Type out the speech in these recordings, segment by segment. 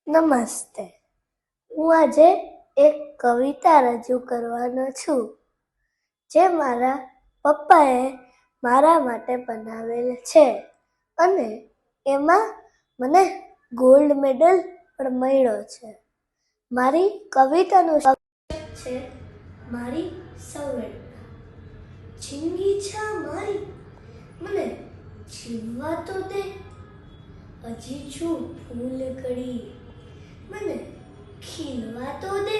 નમસ્તે. હું આજે એક કવિતા રજૂ કરવાનો છું જે મારા પપ્પાએ મારા માટે બનાવેલ છે અને એમાં મને ગોલ્ડ મેડલ પણ મળ્યો છે. મારી કવિતાનું શીર્ષક છે મારી સંવેદના. જિંદગી છે મારી, મને જીવવા તો દે. હજી છું ફૂલ કડી, મને ખીલવા તો દે.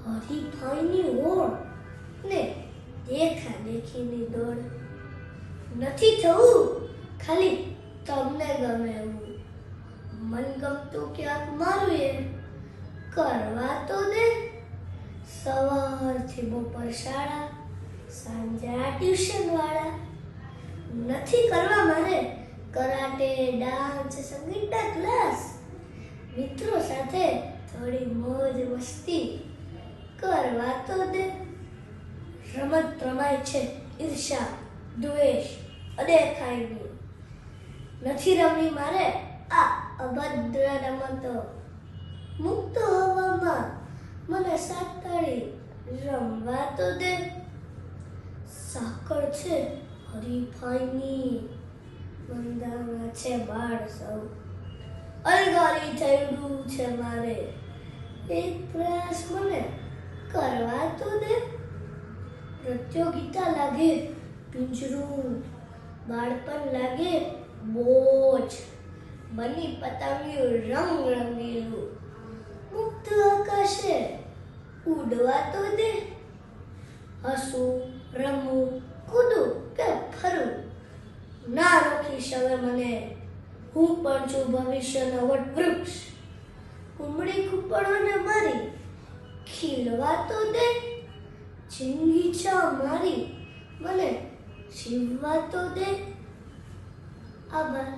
હરીફાઈની હોડ ને દેખા દેખીની દોડ. નથી થવું ખાલી તમને ગમે એવું, મન ગમતું ક્યાંક મારું એ કરવા તો દે. સવારથી બપોર શાળા, સાંજે આ ટ્યુશન વાળા. નથી કરવા મારે કરાટે, ડાન્સ, સંગીતના ક્લાસ. મિત્રો સાથે થોડી મોજ મસ્તી કરવા તો દે. રમત રમાય છે ઈર્ષા, દ્વેષ, અદેખાઈની. નથી રમવી મારે આ અભદ્ર રમતો. મુક્ત હવામાં મને સાતડી રમવા તો દે. સાકળ છે હરીફાઈની, બંધાણા છે બાળ સૌ. અલગારી થયું છે મારે, એક પ્રયાસ મને કરવા તો દે. પ્રતિયોગિતા લાગે પિંજરું, બાળપણ લાગે બોજ. બની પતંગિયું રંગ રંગીલું, મુક્ત આકાશે ઉડવા તો દે. હસું, રમવું, કૂદું કે ફરું, ના રોકીશ હવે મને. હું પણ છું ભવિષ્યનો વટવૃક્ષ. ઉમળી કૂપળોને મારી ખીલવા તો દે. જિંદગી છે મારી, મને જીવવા તો દે. આભાર.